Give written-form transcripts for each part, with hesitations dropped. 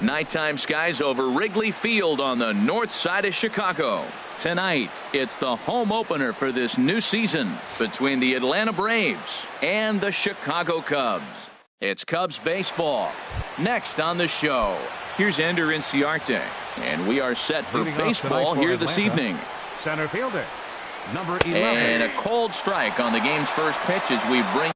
Nighttime skies over Wrigley Field on the north side of Chicago. Tonight, it's the home opener for this new season between the Atlanta Braves and the Chicago Cubs. It's Cubs baseball. Next on the show, here's Ender Inciarte, and we are set for baseball here this evening. Center fielder, number 11. And a cold strike on the game's first pitch as we bring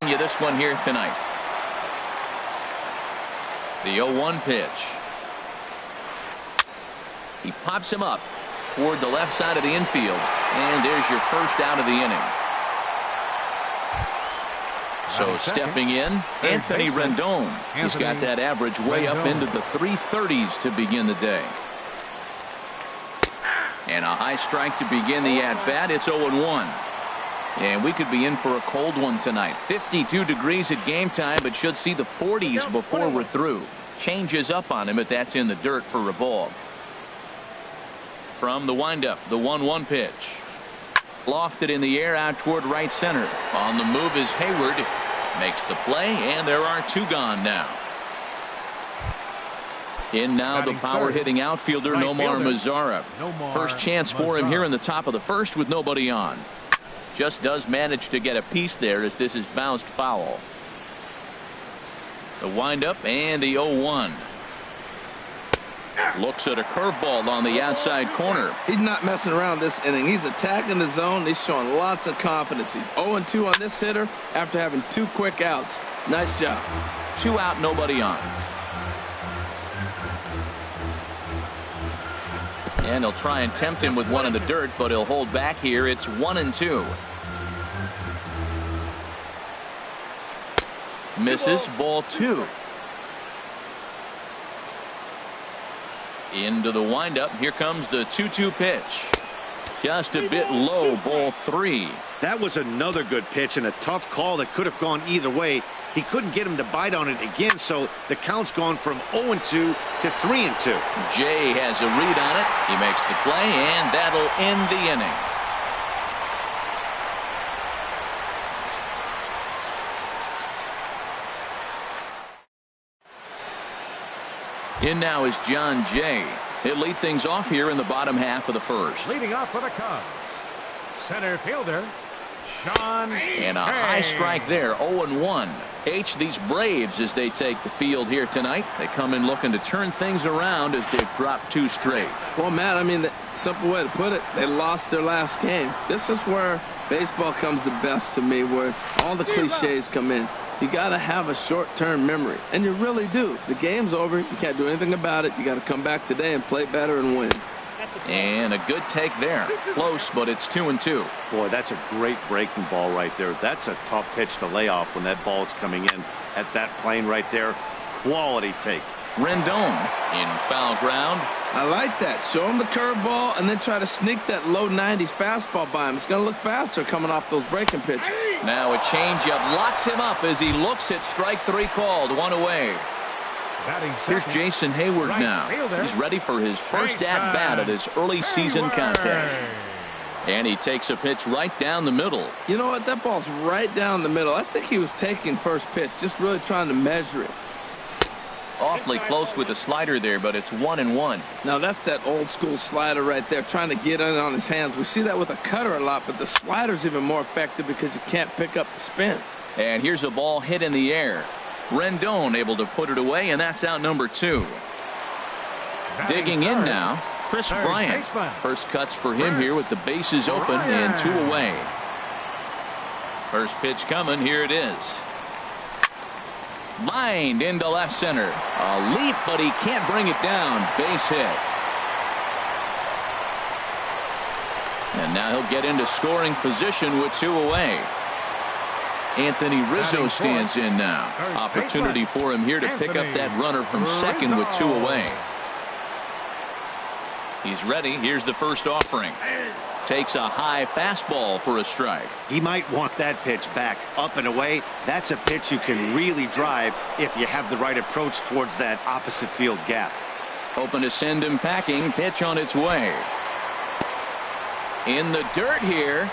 you this one here tonight. The 0-1 pitch. He pops him up toward the left side of the infield, and there's your first out of the inning. So stepping in, Anthony Rendon. He's got that average way up into the 330s to begin the day. And a high strike to begin the at-bat. It's 0-1. And we could be in for a cold one tonight. 52 degrees at game time, but should see the 40s before we're through. Changes up on him, but that's in the dirt for a ball. From the windup, the 1-1 pitch. Lofted in the air out toward right center. On the move is Hayward. Makes the play, and there are two gone now. In now the power-hitting outfielder, Nomar Mazara. First chance for him here in the top of the first with nobody on. Just does manage to get a piece there as this is bounced foul. The windup and the 0-1. Looks at a curveball on the outside corner. He's not messing around this inning. He's attacking the zone. He's showing lots of confidence. He's 0-2 on this hitter after having 2 quick outs. Nice job. 2 out, nobody on. And he'll try and tempt him with one in the dirt, but he'll hold back here. It's 1-2. Misses, ball 2. Into the windup. Here comes the 2-2 pitch. Just a bit low, ball 3. That was another good pitch and a tough call that could have gone either way. He couldn't get him to bite on it again, so the count's gone from 0-2 to 3-2. Jay has a read on it. He makes the play, and that'll end the inning. In now is John Jay. He'll lead things off here in the bottom half of the first. Leading off for the Cubs, center fielder, Sean. And a high strike there, 0-1. These Braves as they take the field here tonight. They come in looking to turn things around as they've dropped 2 straight. Well, Matt, I mean, the simple way to put it, they lost their last game. This is where baseball comes the best to me, where all the cliches come in. You got to have a short-term memory, and you really do. The game's over. You can't do anything about it. You got to come back today and play better and win. And a good take there. Close, but it's 2-2. Boy, that's a great breaking ball right there. That's a tough pitch to lay off when that ball is coming in at that plane right there. Quality take. Rendon in foul ground. I like that. Show him the curveball and then try to sneak that low 90s fastball by him. It's going to look faster coming off those breaking pitches. Now a changeup locks him up as he looks at strike 3 called. 1 away. Here's Jason Hayward now. He's ready for his first at-bat of this early season contest. And he takes a pitch right down the middle. You know what? That ball's right down the middle. I think he was taking first pitch, just really trying to measure it. Awfully close with the slider there, but it's 1-1. Now that's that old school slider right there, trying to get in on his hands. We see that with a cutter a lot, but the slider's even more effective because you can't pick up the spin. And here's a ball hit in the air. Rendon able to put it away, and that's out number 2. Digging in now, Chris Bryant. First cuts for him here with the bases open and 2 away. First pitch coming. Here it is. Lined into left center. A leap, but he can't bring it down. Base hit. And now he'll get into scoring position with 2 away. Anthony Rizzo stands in now. Opportunity for him here to pick up that runner from second with 2 away. He's ready. Here's the first offering. Takes a high fastball for a strike. He might want that pitch back up and away. That's a pitch you can really drive if you have the right approach towards that opposite field gap. Hoping to send him packing. Pitch on its way. In the dirt here.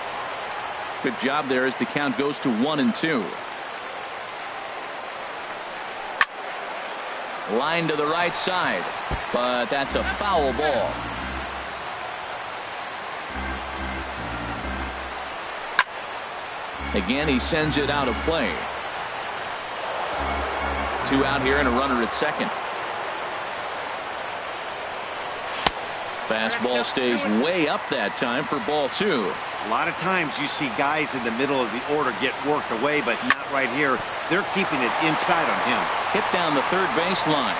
Good job there as the count goes to 1-2. Line to the right side, but that's a foul ball. Again, he sends it out of play. 2 out here and a runner at second. Fastball stays way up that time for ball 2. A lot of times you see guys in the middle of the order get worked away, but not right here. They're keeping it inside on him. Hit down the third baseline.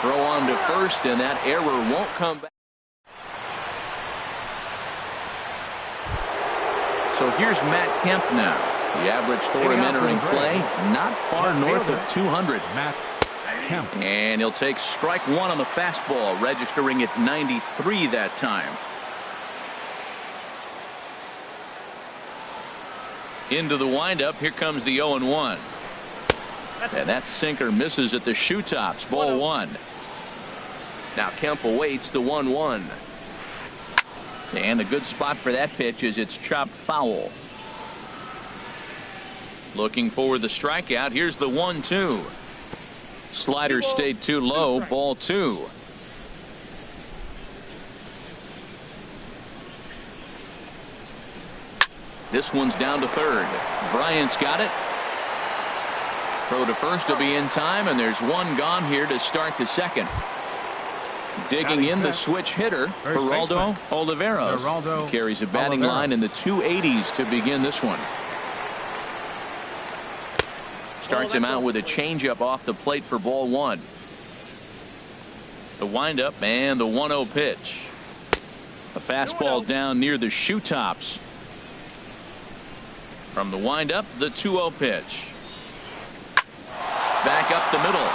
Throw on to first, and that error won't come back. So here's Matt Kemp now. The average for him entering play, not far north of 200. Matt Kemp. And he'll take strike 1 on the fastball, registering at 93 that time. Into the windup. Here comes the 0-1. And that sinker misses at the shoe tops. Ball 1. Now Kemp awaits the 1-1. And the good spot for that pitch is it's chopped foul. Looking for the strikeout. Here's the 1-2. Slider stayed too low. Ball 2. This one's down to third. Bryant's got it. Throw to first will be in time, and there's one gone here to start the second. Digging in the switch hitter, Geraldo Oliveros. He carries a batting line in the 280s to begin this one. Starts him out with a changeup off the plate for ball 1. The windup and the 1-0 pitch. A fastball down near the shoe tops. From the windup, the 2-0 pitch. Back up the middle.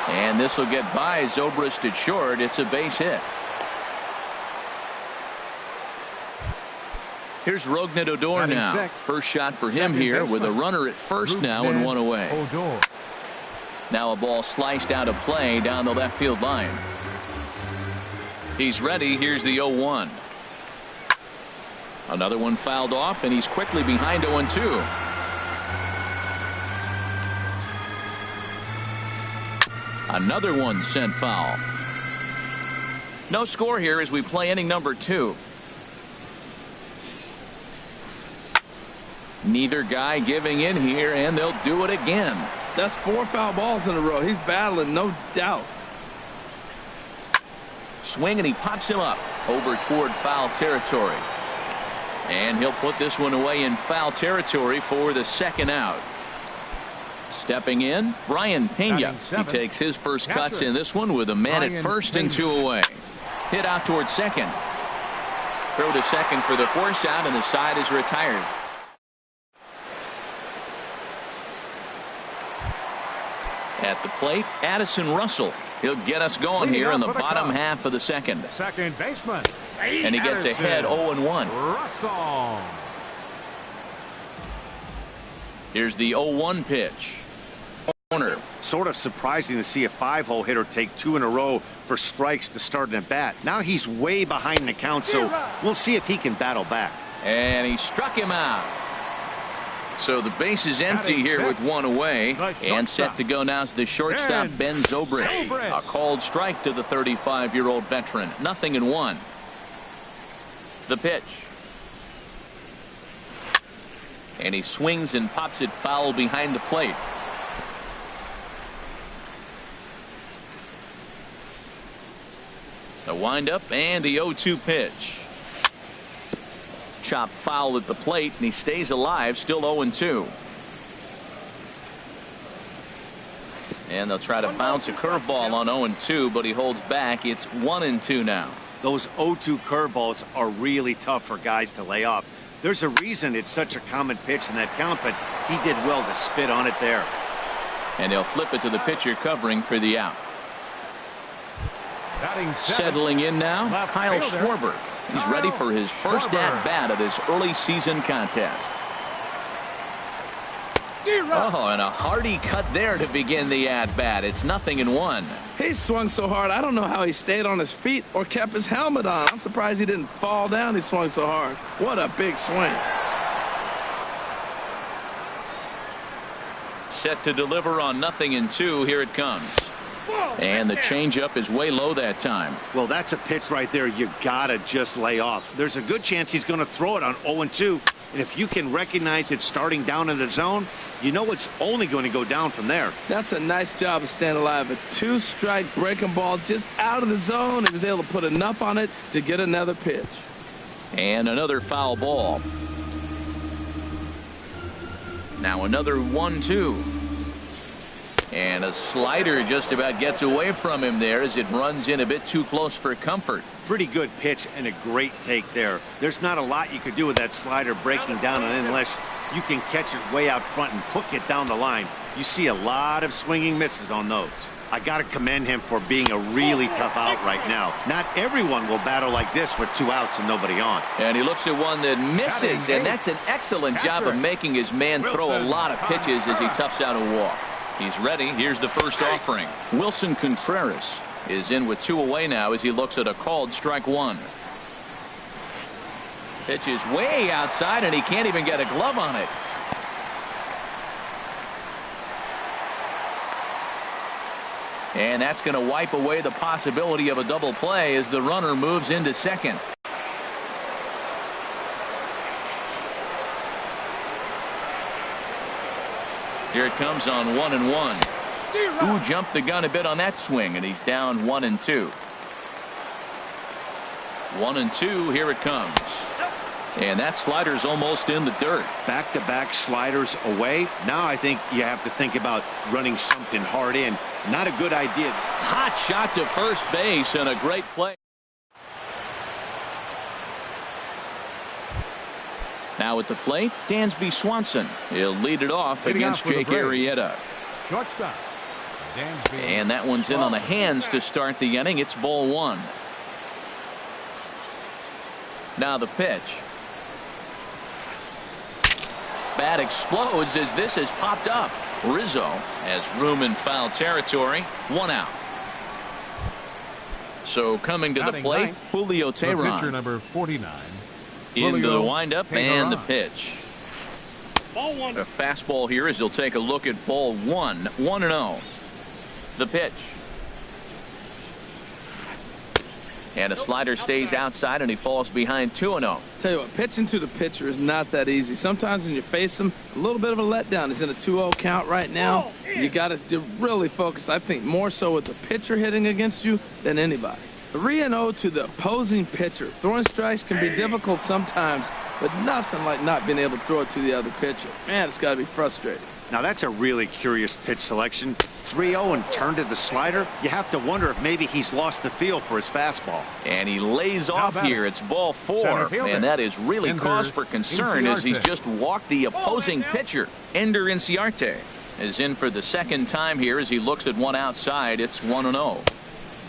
And this will get by Zobrist at short. It's a base hit. Here's Rougned Odor now. First shot for him here with a runner at first now and 1 away. Now a ball sliced out of play down the left field line. He's ready. Here's the 0-1. Another one fouled off, and he's quickly behind 0-2. Another one sent foul. No score here as we play inning number 2. Neither guy giving in here, and they'll do it again. That's 4 foul balls in a row. He's battling, no doubt. Swing, and he pops him up over toward foul territory. And he'll put this one away in foul territory for the second out. Stepping in, Brian Pena. He takes his first cuts in this one with a man at first and 2 away. Hit out toward second. Throw to second for the force out, and the side is retired. At the plate, Addison Russell. He'll get us going here in the bottom half of the second. Second baseman. And he gets ahead 0-1. Russell. Here's the 0-1 pitch. Corner. Sort of surprising to see a 5-hole hitter take 2 in a row for strikes to start an at bat. Now he's way behind the count, so we'll see if he can battle back. And he struck him out. So the base is empty here with 1 away, and set to go now is the shortstop Ben Zobrist. A called strike to the 35-year-old veteran. 0-1. The pitch. And he swings and pops it foul behind the plate. The windup and the 0-2 pitch. Chop foul at the plate, and he stays alive, still 0-2. And they'll try to bounce a curveball on 0-2, but he holds back. It's 1-2 now. Those 0-2 curveballs are really tough for guys to lay off. There's a reason it's such a common pitch in that count, but he did well to spit on it there. And they'll flip it to the pitcher covering for the out. Settling in now, Kyle Schwarber. He's ready for his first at-bat of this early season contest. Oh, and a hearty cut there to begin the at-bat. It's 0-1. He swung so hard, I don't know how he stayed on his feet or kept his helmet on. I'm surprised he didn't fall down. He swung so hard. What a big swing. Set to deliver on 0-2. Here it comes. And the changeup is way low that time. Well, that's a pitch right there you gotta just lay off. There's a good chance he's going to throw it on 0-2. And if you can recognize it starting down in the zone, you know it's only going to go down from there. That's a nice job of staying alive. A 2-strike breaking ball just out of the zone. He was able to put enough on it to get another pitch. And another foul ball. Now another 1-2. And a slider just about gets away from him there as it runs in a bit too close for comfort. Pretty good pitch and a great take there. There's not a lot you could do with that slider breaking down unless you can catch it way out front and hook it down the line. You see a lot of swinging misses on those. I got to commend him for being a really tough out right now. Not everyone will battle like this with 2 outs and nobody on. And he looks at one that misses, and that's an excellent job of making his man throw a lot of pitches as he toughs out a walk. He's ready. Here's the first offering. Wilson Contreras is in with 2 away now as he looks at a called strike 1. Pitch is way outside, and he can't even get a glove on it. And that's going to wipe away the possibility of a double play as the runner moves into second. Here it comes on 1-1. Who jumped the gun a bit on that swing, and he's down 1-2. 1-2. Here it comes. And that slider's almost in the dirt. Back-to-back sliders away. Now I think you have to think about running something hard in. Not a good idea. Hot shot to first base and a great play. Now at the plate, Dansby Swanson. He'll lead it off against Jake Arrieta. Shortstop. Dansby. And that one's in on the hands to start the inning. It's ball 1. Now the pitch. Bat explodes as this has popped up. Rizzo has room in foul territory. 1 out. So coming to the plate, Julio Teheran. Pitcher number 49. Into the windup and the pitch. Ball 1. A fastball here as he'll take a look at ball 1. 1-0. The pitch. And a slider stays outside and he falls behind 2-0. Tell you what, pitching to the pitcher is not that easy. Sometimes when you face him, a little bit of a letdown. He's in a 2-0 count right now. You got to really focus, I think, more so with the pitcher hitting against you than anybody. 3-0 to the opposing pitcher. Throwing strikes can be difficult sometimes, but nothing like not being able to throw it to the other pitcher. Man, it's got to be frustrating. Now that's a really curious pitch selection. 3-0 and turned to the slider. You have to wonder if maybe he's lost the feel for his fastball. And he lays off here. It's ball 4. And that is really cause for concern as he's just walked the opposing pitcher. Ender Inciarte is in for the second time here as he looks at one outside. It's 1-0.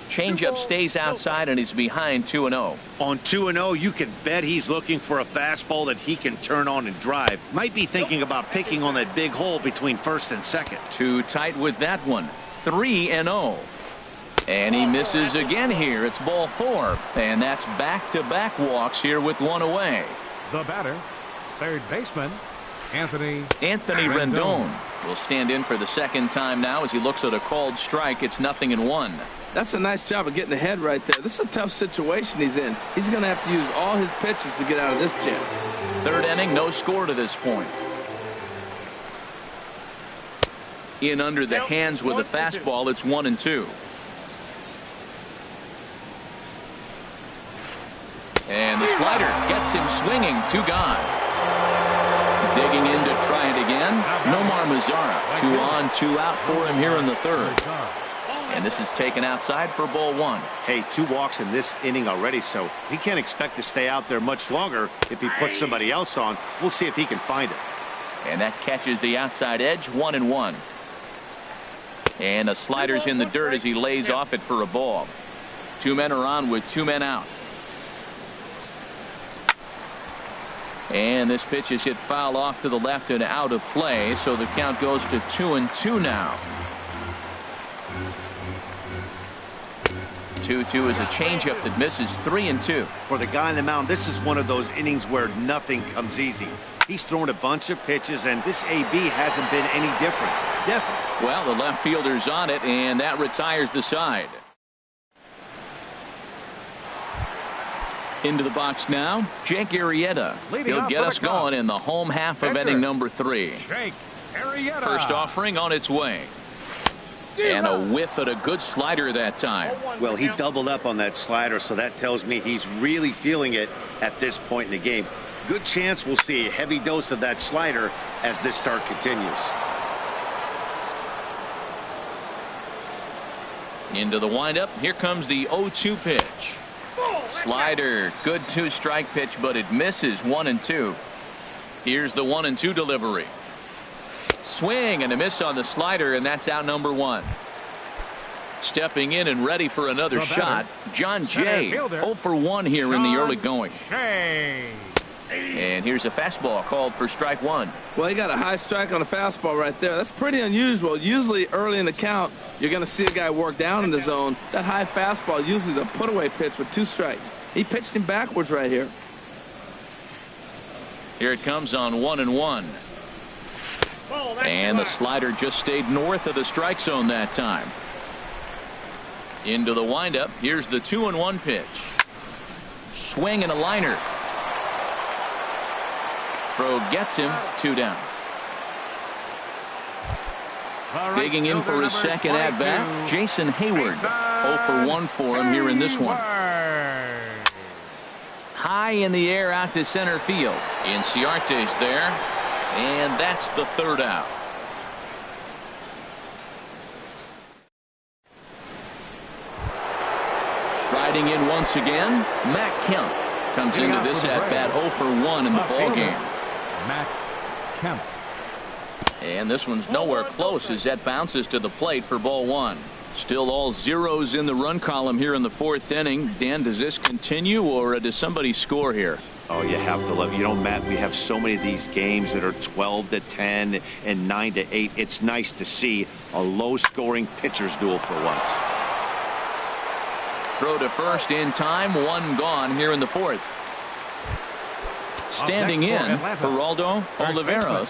Changeup stays outside and he's behind 2-0. On 2-0, you can bet he's looking for a fastball that he can turn on and drive. Might be thinking about picking on that big hole between first and second. Too tight with that one. 3-0. And he misses again here. It's ball 4. And that's back-to-back walks here with 1 away. The batter, third baseman, Anthony Rendon will stand in for the second time now as he looks at a called strike. It's 0-1. That's a nice job of getting ahead right there. This is a tough situation he's in. He's going to have to use all his pitches to get out of this jam. Third inning, no score to this point. In under the hands with a fastball, it's 1-2. And the slider gets him swinging. 2 gone. Digging in to try it again. Nomar Mazara. 2 on, 2 out for him here in the third. And this is taken outside for ball 1. Hey, 2 walks in this inning already, so he can't expect to stay out there much longer if he puts somebody else on. We'll see if he can find it. And that catches the outside edge. 1-1. And a slider's in the dirt as he lays off it for a ball. 2 men are on with 2 men out. And this pitch is hit foul off to the left and out of play, so the count goes to 2-2 now. 2-2 is a changeup that misses. 3-2. For the guy on the mound, this is one of those innings where nothing comes easy. He's thrown a bunch of pitches, and this AB hasn't been any different. Well, the left fielder's on it, and that retires the side. Into the box now, Jake Arrieta. He'll get us going in the home half of inning number 3. Jake Arrieta. First offering on its way. And a whiff at a good slider that time. Well, he doubled up on that slider, so that tells me he's really feeling it at this point in the game. Good chance we'll see a heavy dose of that slider as this start continues. Into the windup. Here comes the 0-2 pitch. Slider. Good 2-strike pitch, but it misses. 1-2. Here's the 1-2 delivery. Swing and a miss on the slider, and that's out number 1. Stepping in and ready for another shot, John Jay. 0 for 1 here in the early going. And here's a fastball called for strike 1. Well, he got a high strike on a fastball right there. That's pretty unusual. Usually early in the count, you're going to see a guy work down in the zone. That high fastball, usually the put-away pitch with 2 strikes. He pitched him backwards right here. Here it comes on 1-1. And the slider just stayed north of the strike zone that time. Into the windup. Here's the 2-1 pitch. Swing and a liner. Throw gets him. 2 down. Digging in for his second at bat, Jason Hayward. 0 for 1 for him here in this one. High in the air out to center field. Inciarte's there. And that's the 3rd out. Striding in once again, Matt Kemp comes into this at bat 0 for 1 in the ball game. Matt Kemp. And this one's nowhere close as that bounces to the plate for ball 1. Still all zeros in the run column here in the 4th inning. Dan, does this continue, or does somebody score here? Oh, you have to love. You know, Matt, we have so many of these games that are 12-10 and 9-8. It's nice to see a low-scoring pitcher's duel for once. Throw to first in time. 1 gone here in the 4th. Standing in, Geraldo Oliveros.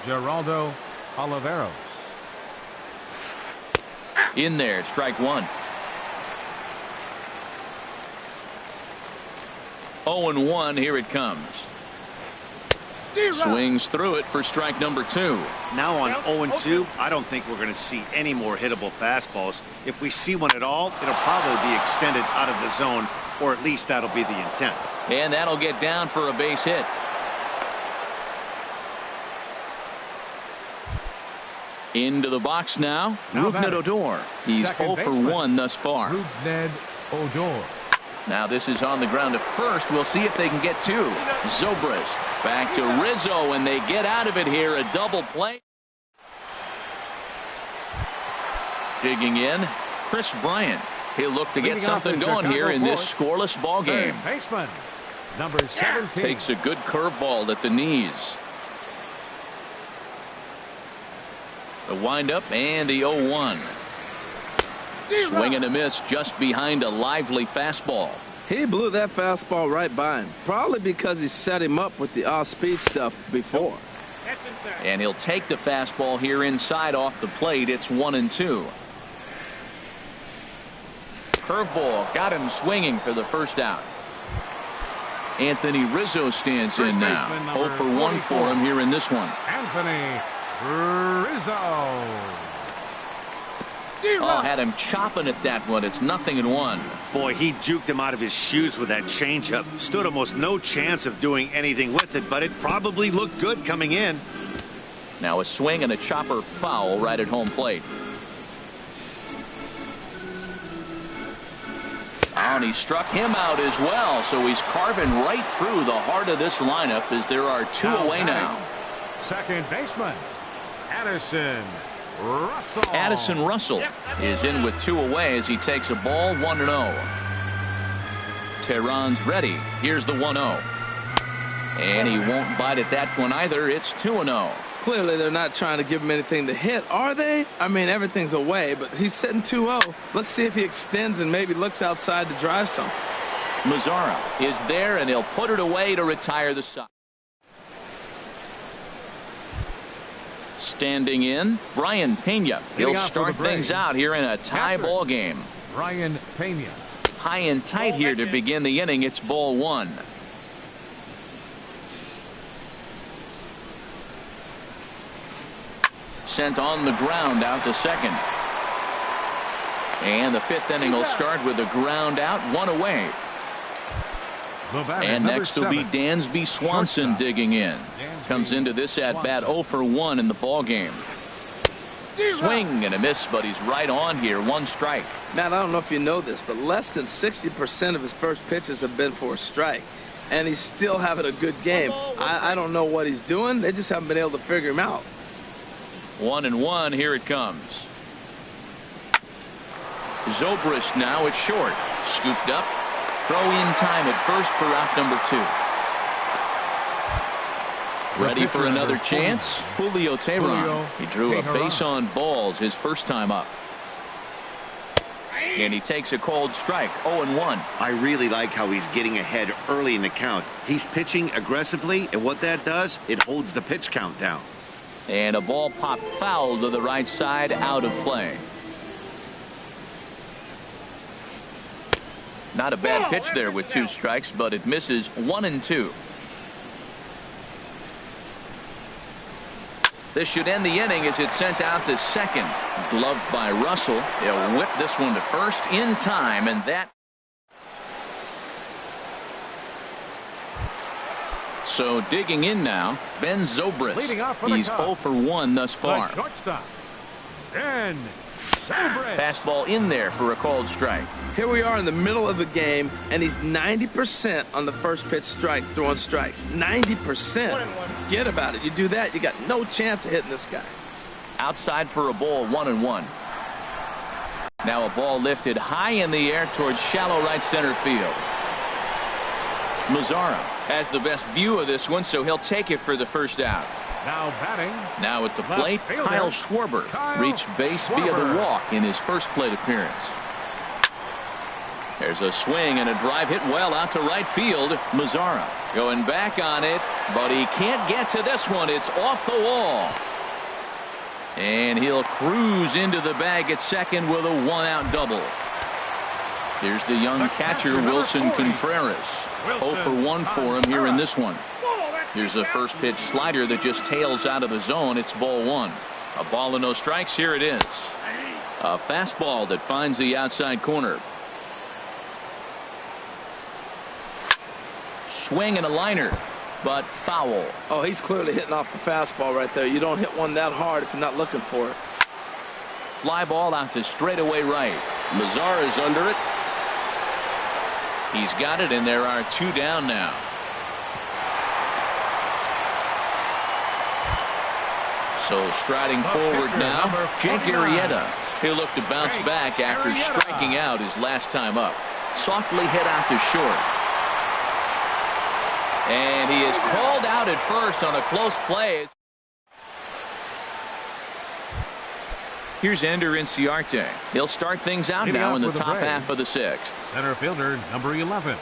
Geraldo Oliveros. In there, strike 1. 0-1, here it comes. Swings through it for strike number 2. Now on 0-2, I don't think we're going to see any more hittable fastballs. If we see one at all, it'll probably be extended out of the zone, or at least that'll be the intent. And that'll get down for a base hit. Into the box now, Rougned Odor. He's 0 for 1 thus far. Rougned Odor. Now this is on the ground at first. We'll see if they can get 2. Zobrist back to Rizzo, and they get out of it here. A double play. Digging in, Chris Bryant. He'll look to get something going here in this scoreless ball game. Baseman, number 17. Takes a good curveball at the knees. The windup and the 0-1. Swing and a miss just behind a lively fastball. He blew that fastball right by him, probably because he set him up with the off-speed stuff before. And he'll take the fastball here inside off the plate. It's 1-2. Curveball got him swinging for the first out. Anthony Rizzo stands in now. 0 for 1 for him here in this one. Anthony Rizzo. Oh, had him chopping at that one. It's 0-1. Boy, he juked him out of his shoes with that changeup. Stood almost no chance of doing anything with it, but it probably looked good coming in. Now a swing and a chopper foul right at home plate. And he struck him out as well, so he's carving right through the heart of this lineup as there are 2 away now. Second baseman, Addison Russell. Addison Russell is in with 2 away as he takes a ball 1-0. Tehran's ready. Here's the 1-0. And he won't bite at that one either. It's 2-0. Clearly, they're not trying to give him anything to hit, are they? I mean, everything's away, but he's sitting 2-0. Let's see if he extends and maybe looks outside to drive some. Mazzara is there, and he'll put it away to retire the side. Standing in, Brian Pena. He'll start things out here in a tie ball game. Brian Pena. High and tight here to begin the inning. It's ball one. Sent on the ground out to second. And the fifth inning will start with a ground out, one away. And next will be Dansby Swanson digging in. Comes into this at bat 0 for 1 in the ball game. Swing and a miss, but he's right on here. One strike. Matt, I don't know if you know this, but less than 60% of his first pitches have been for a strike. And he's still having a good game. I don't know what he's doing. They just haven't been able to figure him out. 1-1. Here it comes. Zobrist now at short. Scooped up. Throw in time at first for out number 2. Ready for another chance. Julio Teheran. He drew a base on balls his first time up. And he takes a cold strike. 0-1. I really like how he's getting ahead early in the count. He's pitching aggressively, and what that does, it holds the pitch count down. And a ball popped foul to the right side, out of play. Not a bad pitch there with 2 strikes, but it misses. 1-2. This should end the inning as it's sent out to second. Gloved by Russell. He'll whip this one to first in time, and that. So digging in now, Ben Zobrist. He's 0 for 1 thus far. Ben Zobrist. Fastball in there for a called strike. Here we are in the middle of the game, and he's 90% on the first pitch strike, throwing strikes. 90%. Forget about it. You do that, you got no chance of hitting this guy. Outside for a ball, 1-1. Now a ball lifted high in the air towards shallow right center field. Mazzara has the best view of this one, so he'll take it for the first out. Now batting. Now at the plate, Kyle Schwarber reached base via the walk in his first plate appearance. There's a swing and a drive hit well out to right field. Mazzara going back on it, but he can't get to this one. It's off the wall. And he'll cruise into the bag at second with a 1-out double. Here's the young catcher, Wilson Contreras. 0 for 1 for him here in this one. Here's a first pitch slider that just tails out of the zone. It's ball 1. A ball and no strikes. Here it is. A fastball that finds the outside corner. Swing and a liner, but foul. Oh, he's clearly hitting off the fastball right there. You don't hit one that hard if you're not looking for it. Fly ball out to straightaway right. Mazzara's under it. He's got it, and there are 2 down now. So striding forward now, Jake Arrieta. He'll look to bounce back after striking out his last time up. Softly hit out to short. And he is called out at first on a close play. Here's Ender Inciarte. He'll start things out now in the top half of the 6th. Center fielder, number 11.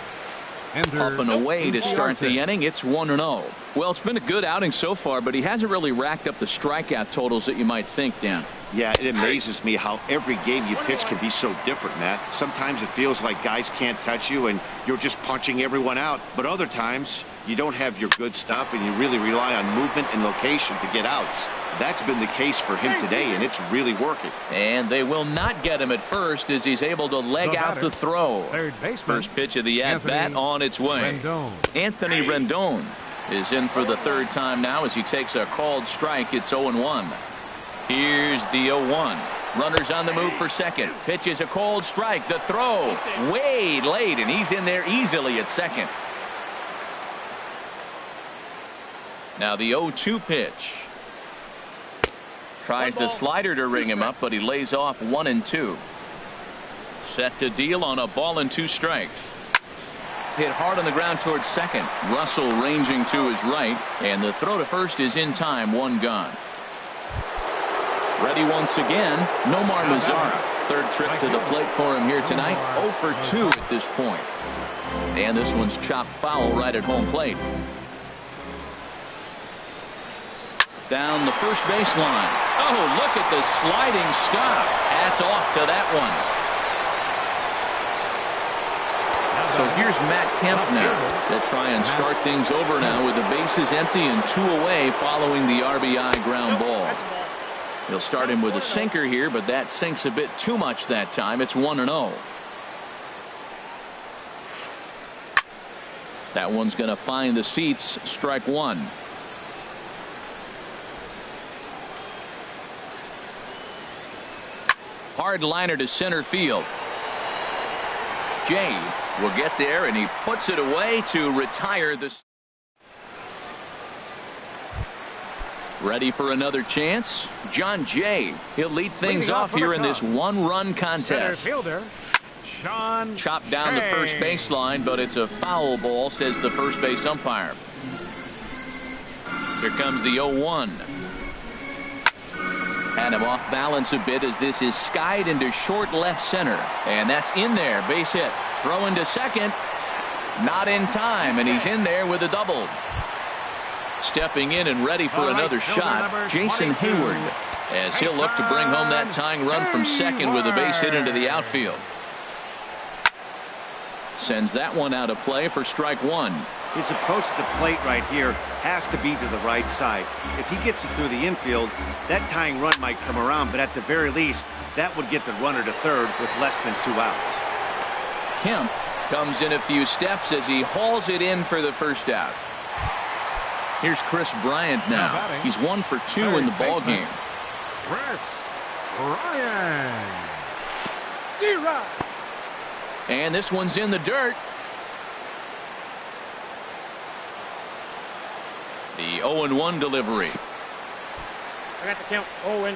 Up and away to start the inning. It's 1-0. Well, it's been a good outing so far, but he hasn't really racked up the strikeout totals that you might think, Dan. Yeah, it amazes me how every game you pitch can be so different, Matt. Sometimes it feels like guys can't touch you and you're just punching everyone out. But other times, you don't have your good stuff and you really rely on movement and location to get outs. That's been the case for him today, and it's really working. And they will not get him at first as he's able to leg out the throw. First pitch of the at-bat on its way. Anthony Rendon is in for the 3rd time now as he takes a called strike. It's 0-1. Here's the 0-1. Runners on the move for second. Pitch is a cold strike. The throw way late, and he's in there easily at second. Now the 0-2 pitch. Tries the slider to ring him up, but he lays off 1-2. Set to deal on a ball and 2 strikes. Hit hard on the ground towards second. Russell ranging to his right, and the throw to first is in time. One gone. Ready once again, Nomar Mazara. Third trip to the plate for him here tonight. 0 for 2 at this point. And this one's chopped foul right at home plate. Down the first baseline. Oh, look at the sliding stop. Hats off to that one. So here's Matt Kemp now. They'll try and start things over now with the bases empty and 2 away following the RBI ground ball. He'll start him with a sinker here, but that sinks a bit too much that time. It's 1-0. That one's going to find the seats. Strike one. Hard liner to center field. Jay will get there, and he puts it away to retire this. Ready for another chance? John Jay. He'll lead things off here in this one-run contest. Fielder, Sean Chopped down the first baseline, but it's a foul ball, says the first base umpire. Here comes the 0-1. Had him off balance a bit as this is skied into short left center. And that's in there. Base hit. Throw into second. Not in time, and he's in there with a double. Stepping in and ready for another shot, Jason Hayward, as he'll look to bring home that tying run from second with a base hit into the outfield. Sends that one out of play for strike one. His approach to the plate right here has to be to the right side. If he gets it through the infield, that tying run might come around, but at the very least, that would get the runner to third with less than 2 outs. Kemp comes in a few steps as he hauls it in for the first out. Here's Chris Bryant now. He's 1 for 2 in the ball game. Chris Bryant. And this one's in the dirt. The 0-1 delivery. I got the count 0-2.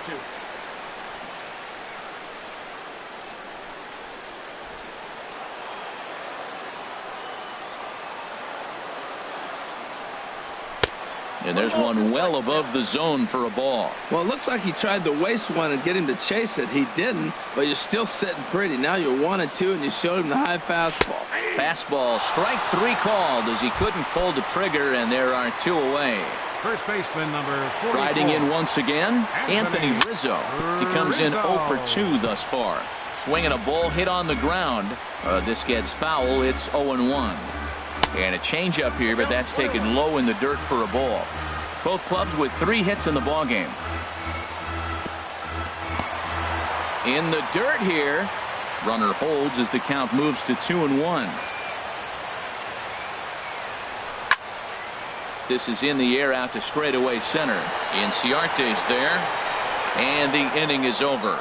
And there's one well above the zone for a ball. Well, it looks like he tried to waste one and get him to chase it. He didn't, but you're still sitting pretty. Now you're 1-2, and you showed him the high fastball. Fastball, strike 3 called as he couldn't pull the trigger, and there are 2 away. First baseman number 44. Riding in once again, Anthony Rizzo. He comes in 0 for 2 thus far. Swinging a ball hit on the ground. This gets foul. It's 0-1. And a changeup here, but that's taken low in the dirt for a ball. Both clubs with 3 hits in the ball game. In the dirt here. Runner holds as the count moves to 2-1. This is in the air out to straightaway center. Inciarte's there, and the inning is over.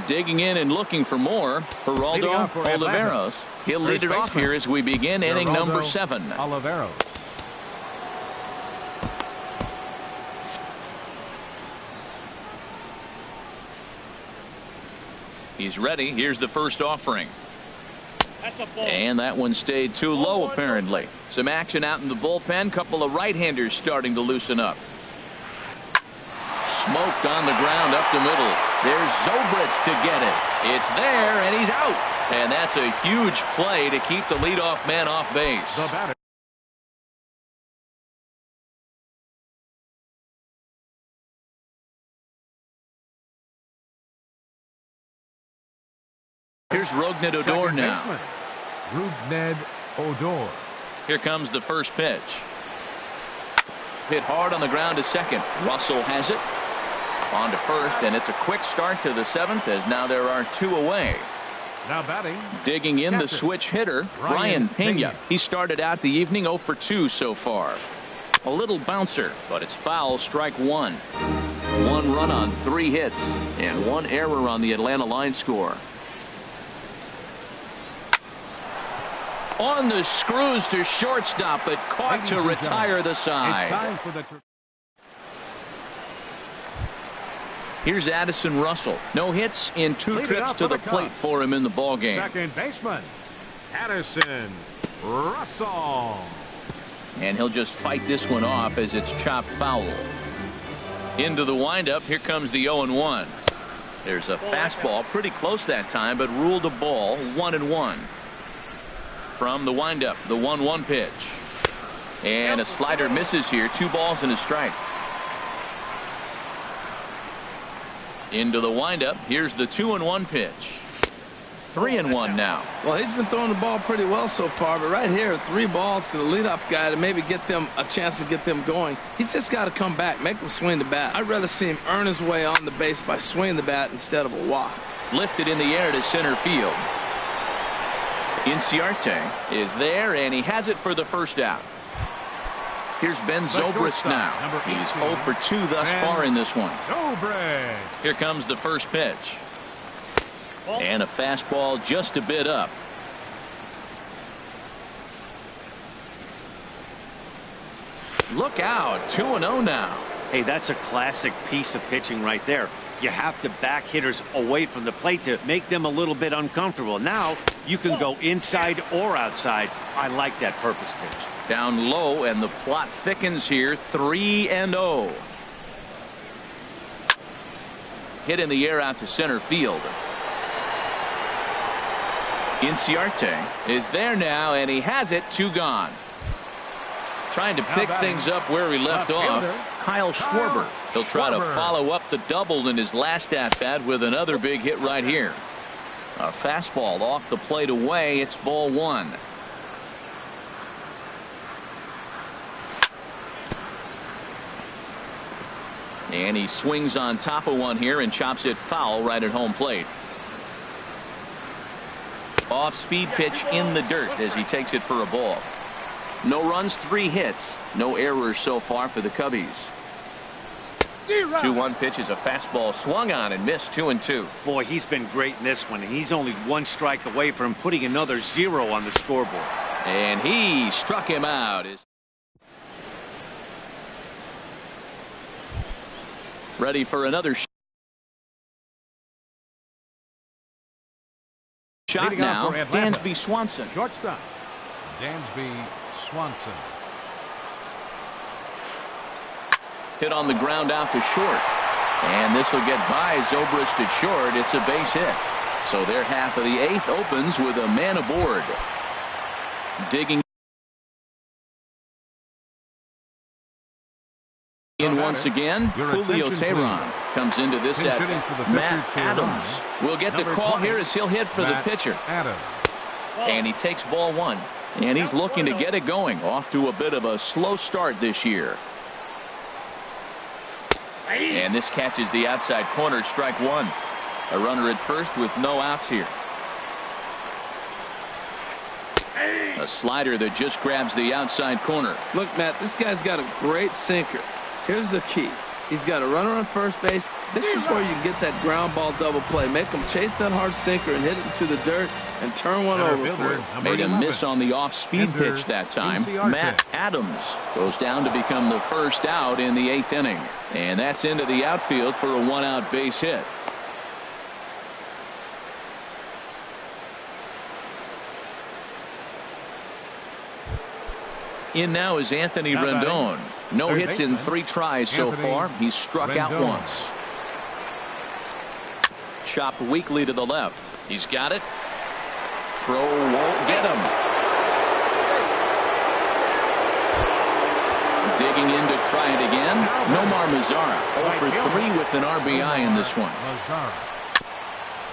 Digging in and looking for more, Geraldo Oliveros. He'll lead it off here as we begin inning number 7. Oliveros. He's ready. Here's the first offering. That's a ball. And that one stayed too low, apparently. Some action out in the bullpen. Couple of right-handers starting to loosen up. Smoked on the ground up the middle. There's Zobrist to get it. It's there, and he's out. And that's a huge play to keep the leadoff man off base. The batter. Here's Rougned Odor now. Rougned Odor. Here comes the first pitch. Hit hard on the ground to second. Russell has it. On to first, and it's a quick start to the 7th as now there are 2 away. Now batting. Digging in the switch hitter, Brian Pena. He started out the evening 0 for 2 so far. A little bouncer, but it's foul. Strike 1. 1 run on 3 hits and 1 error on the Atlanta line score. On the screws to shortstop, but caught to retire the side. It's time for the Here's Addison Russell. No hits in 2 Lead it trips up to for the the plate Cubs. for him in the ball game. Second baseman, Addison Russell. And he'll just fight this one off as it's chopped foul. Into the windup. Here comes the 0-1. There's a fastball pretty close that time, but ruled a ball. 1-1. From the windup, the 1-1 pitch. And a slider misses here. 2 balls and a strike. Into the windup. Here's the 2-1 pitch. 3-1 now. Well, he's been throwing the ball pretty well so far, but right here, 3 balls to the leadoff guy to maybe get them a chance to get them going. He's just got to come back, make them swing the bat. I'd rather see him earn his way on the base by swinging the bat instead of a walk. Lifted in the air to center field. Inciarte is there, and he has it for the first out. Here's Ben Zobrist now. He's 0 for 2 thus far in this one. Zobrist. Here comes the first pitch. And a fastball just a bit up. Look out. 2-0 now. Hey, that's a classic piece of pitching right there. You have to back hitters away from the plate to make them a little bit uncomfortable. Now you can go inside or outside. I like that purpose pitch. Down low, and the plot thickens here. 3-0. Hit in the air out to center field. Inciarte is there now, and he has it. 2 gone. Trying to pick things up where he left off. Kyle Schwarber. He'll try to follow up the double in his last at-bat with another big hit right here. A fastball off the plate away. It's ball 1. And he swings on top of one here and chops it foul right at home plate. Off-speed pitch in the dirt as he takes it for a ball. No runs, 3 hits. No errors so far for the Cubbies. 2-1 pitch is a fastball swung on and missed. 2-2. Boy, he's been great in this one, and he's only 1 strike away from putting another 0 on the scoreboard. And he struck him out. Ready for another shot now. Dansby Swanson. Shortstop, Dansby Swanson. Hit on the ground out to short. And this will get by Zobrist at short. It's a base hit. So their half of the 8th opens with a man aboard. Digging in once again, Julio Teheran comes into this at Matt Adams. Will get the call here as he'll hit for the pitcher. And he takes ball 1. And he's looking to get it going. Off to a bit of a slow start this year. And this catches the outside corner. Strike 1. A runner at first with no outs here. A slider that just grabs the outside corner. Look, Matt, this guy's got a great sinker. Here's the key. He's got a runner on first base. This is where you can get that ground ball double play. Make him chase that hard sinker and hit it into the dirt and turn one over for him. Made a miss on the off-speed pitch that time. Matt Adams goes down to become the first out in the 8th inning. And that's into the outfield for a 1-out base hit. In now is Anthony Rendon. No hits in 3 tries so far. He's struck out once. Chopped weakly to the left. He's got it. Throw won't get him. Digging in to try it again. Nomar Mazara 0 for 3 with an RBI in this one.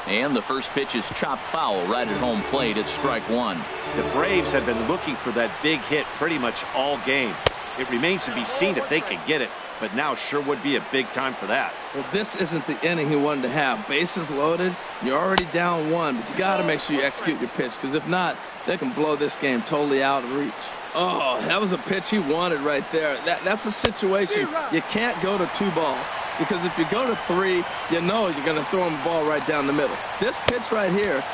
And the first pitch is chopped foul right at home plate. It's strike 1. The Braves have been looking for that big hit pretty much all game. It remains to be seen if they can get it, but now sure would be a big time for that. Well, this isn't the inning he wanted to have. Bases loaded. You're already down 1, but you got to make sure you execute your pitch, because if not, they can blow this game totally out of reach. Oh, that was a pitch he wanted right there. That's a situation. You can't go to 2 balls. because if you go to 3, you know you're going to throw him a ball right down the middle. This pitch right here,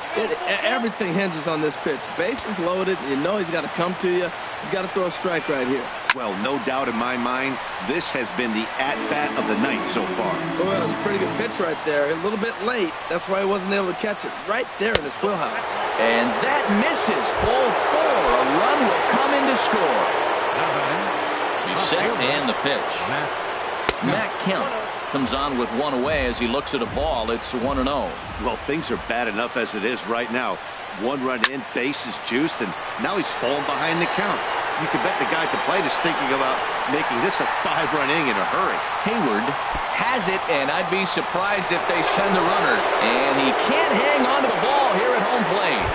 everything hinges on this pitch. Base is loaded. You know he's got to come to you. He's got to throw a strike right here. Well, no doubt in my mind, this has been the at-bat of the night so far. Well, it was a pretty good pitch right there. A little bit late. That's why he wasn't able to catch it right there in his wheelhouse. And that misses. Ball 4. A run will come in to score. He's set and the pitch. Matt Kemp comes on with one away as he looks at a ball. It's 1-0. Well, things are bad enough as it is right now. 1 run in, base is juiced, and now he's falling behind the count. You can bet the guy at the plate is thinking about making this a 5-run inning in a hurry. Hayward has it, and I'd be surprised if they send the runner. And he can't hang on to the ball here at home plate.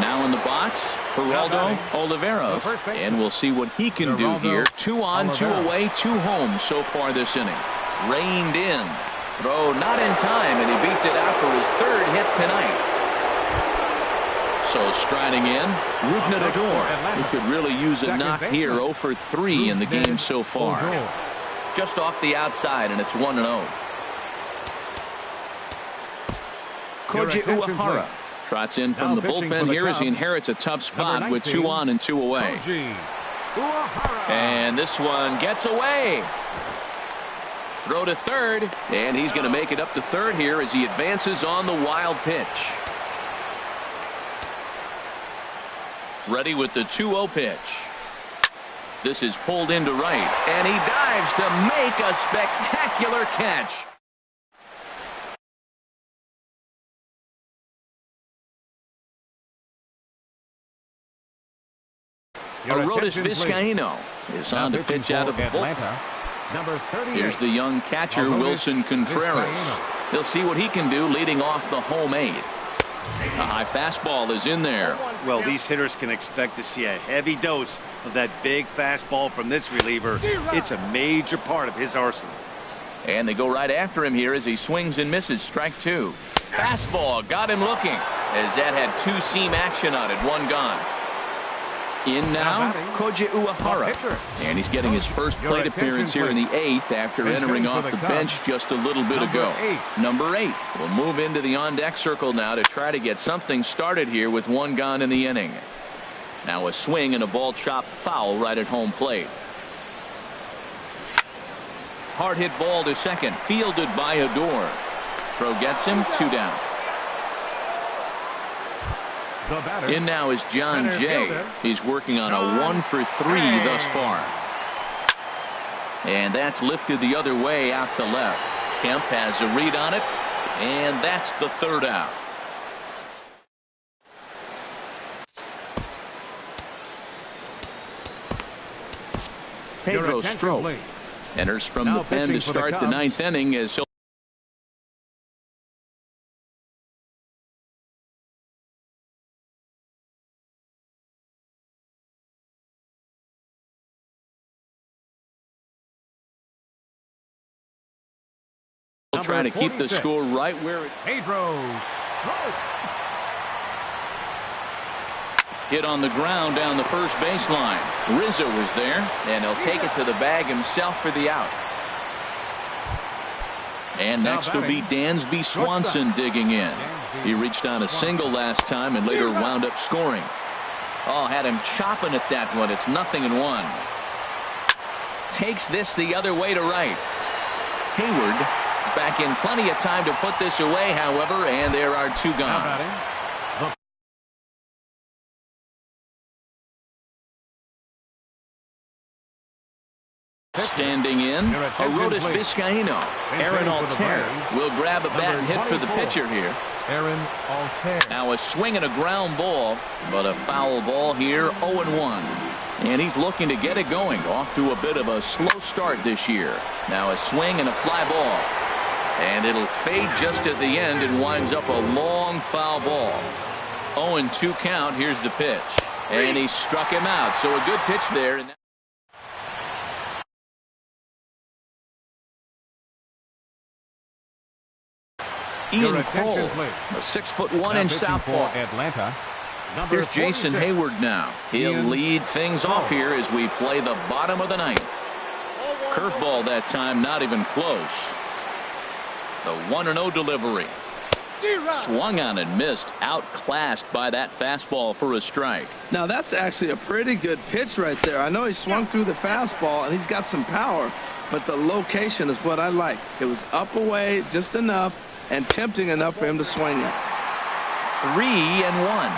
Now in the box, Geraldo Oliveros. And we'll see what he can do here. 2 on, 2 away, 2 home so far this inning. Reined in. Throw not in time, and he beats it out for his 3rd hit tonight. So striding in, Rougned Odor, who could really use a knock here. 0 for 3 in the game so far. Just off the outside, and it's 1-0. Kojaewoo trots in from the bullpen here as he inherits a tough spot with 2 on and 2 away. And this one gets away. Throw to 3rd, and he's going to make it up to 3rd here as he advances on the wild pitch. Ready with the 2-0 pitch. This is pulled into right, and he dives to make a spectacular catch. Arodys Vizcaíno is on to pitch out of the bullpen. Here's the young catcher, Wilson Contreras. They'll see what he can do leading off the home 8. A high fastball is in there. Well, these hitters can expect to see a heavy dose of that big fastball from this reliever. It's a major part of his arsenal. And they go right after him here as he swings and misses. Strike 2. Fastball got him looking as that had 2-seam action on it. 1 gone. In now, Kojaewoo. And he's getting his first plate appearance here in the 8th after entering off the bench just a little bit ago. Number 8 will move into the on-deck circle now to try to get something started here with 1 gone in the inning. Now a swing and a ball chopped foul right at home plate. Hard hit ball to second, fielded by Odor. Throw gets him, 2 down. In now is John Jay. He's working on a 1 for 3 thus far. And that's lifted the other way out to left. Kemp has a read on it, and that's the 3rd out. Pedro Strop enters from the pen to start the 9th inning as he'll try to keep the score right where it Pedro Strop. Hit on the ground down the first baseline. Rizzo was there, and he'll take it to the bag himself for the out. And next will be Dansby Swanson digging in. He reached on a single last time and later wound up scoring. Oh, had him chopping at that one. It's 0-1. Takes this the other way to right. Hayward back in plenty of time to put this away, however, and there are 2 gone. Standing in, Arodys Vizcaíno. Aaron Altair will grab a bat and hit for the pitcher here. Aaron Altair. Now a swing and a ground ball, but a foul ball here, 0-1. And he's looking to get it going, off to a bit of a slow start this year. Now a swing and a fly ball. And it'll fade just at the end and winds up a long foul ball. 0-2 count. Here's the pitch. And he struck him out. So a good pitch there. Ian Cole, a 6'1" southpaw. Atlanta. Here's Jason Hayward now. He'll lead things off here as we play the bottom of the 9th. Curveball that time, not even close. The 1-0 delivery. Swung on and missed, outclassed by that fastball for a strike. Now that's actually a pretty good pitch right there. I know he swung through the fastball and he's got some power, but the location is what I like. It was up away just enough and tempting enough for him to swing it. 3-1.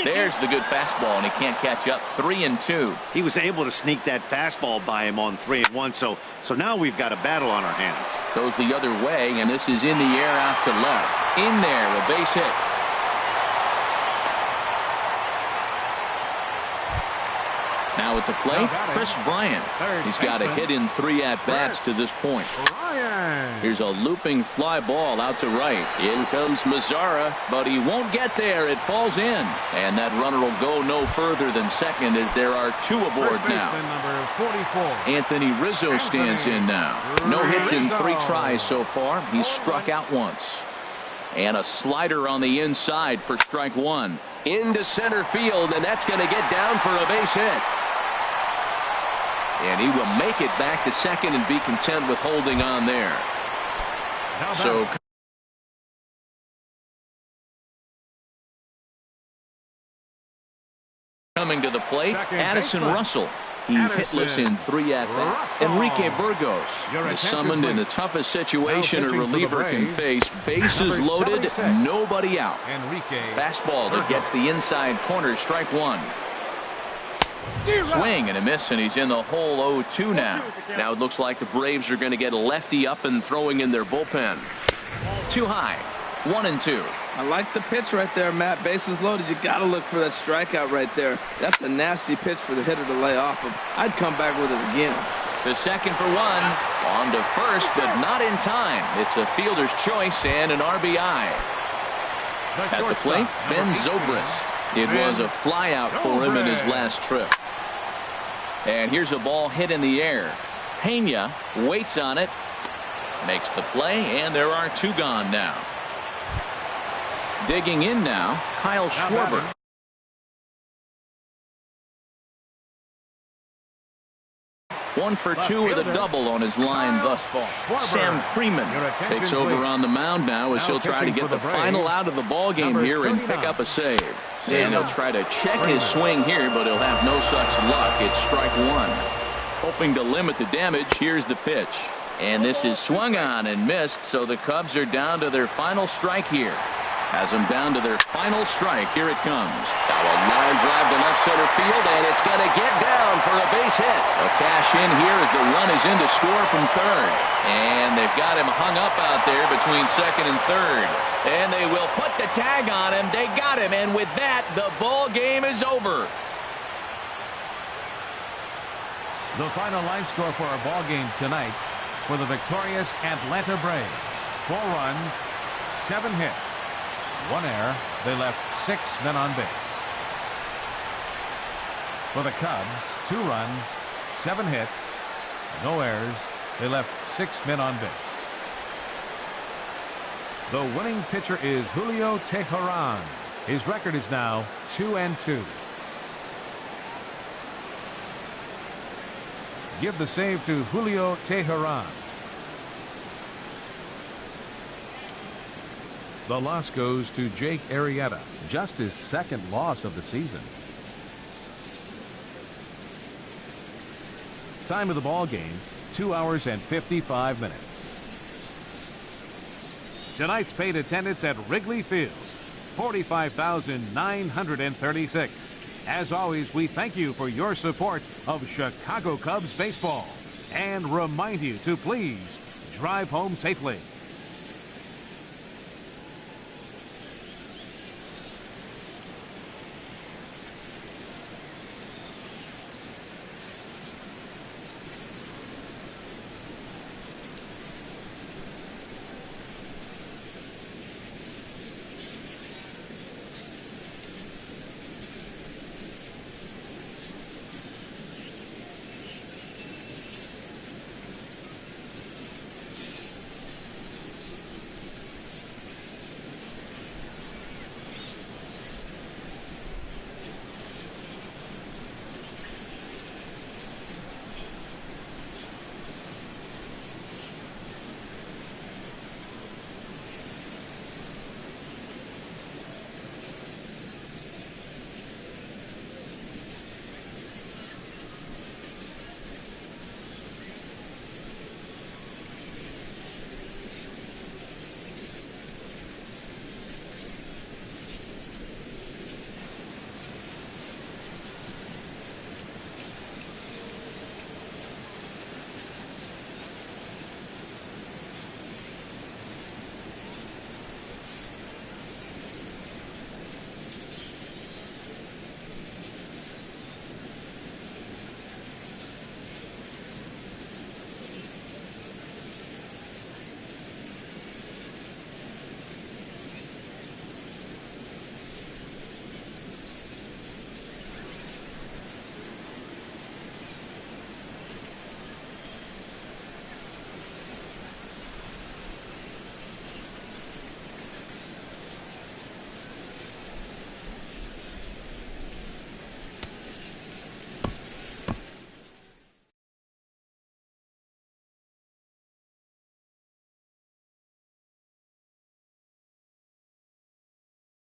There's the good fastball, and he can't catch up. 3-2. He was able to sneak that fastball by him on 3-1, so now we've got a battle on our hands. Goes the other way, and this is in the air out to left. In there, a base hit. Now at the plate, Chris Bryant. He's got a hit in 3 at-bats to this point. Here's a looping fly ball out to right. In comes Mazzara, but he won't get there. It falls in. And that runner will go no further than second as there are 2 aboard now. Anthony Rizzo stands in now. No hits in 3 tries so far. He's struck out once. And a slider on the inside for strike 1. Into center field, and that's going to get down for a base hit. And he will make it back to second and be content with holding on there. So coming to the plate, Addison Russell. He's hitless in 3 at-bats. Enrique Burgos is summoned in the toughest situation a reliever can face. Bases loaded, nobody out. Fastball that gets the inside corner, strike 1. Swing and a miss, and he's in the hole 0-2 now. Now it looks like the Braves are going to get a lefty up and throwing in their bullpen. Too high. 1-2. I like the pitch right there, Matt. Bases loaded. You got to look for that strikeout right there. That's a nasty pitch for the hitter to lay off of. I'd come back with it again. The second for 1. On to first, but not in time. It's a fielder's choice and an RBI. At the plate, Ben Zobrist. It was a flyout for him in his last trip. And here's a ball hit in the air. Pena waits on it, makes the play, and there are 2 gone now. Digging in now, Kyle Schwarber. One for 2 with a double on his line thus far. Sam Freeman takes over on the mound now as he'll try to get the final out of the ball game here and pick up a save. And he'll try to check his swing here, but he'll have no such luck. It's strike 1. Hoping to limit the damage, here's the pitch. And this is swung on and missed, so the Cubs are down to their final strike here. Has them down to their final strike. Here it comes. Now a line drive to left center field, and it's going to get down for a base hit. A cash in here as the run is in to score from third. And they've got him hung up out there between second and third. And they will put the tag on him. They got him, and with that, the ball game is over. The final line score for our ball game tonight for the victorious Atlanta Braves. 4 runs, 7 hits. 1 error. They left 6 men on base. For the Cubs, 2 runs, 7 hits, no errors. They left 6 men on base. The winning pitcher is Julio Teheran. His record is now 2-2. Give the save to Julio Teheran. The loss goes to Jake Arrieta, just his 2nd loss of the season. Time of the ball game, 2 hours and 55 minutes. Tonight's paid attendance at Wrigley Field, 45,936. As always, we thank you for your support of Chicago Cubs baseball and remind you to please drive home safely.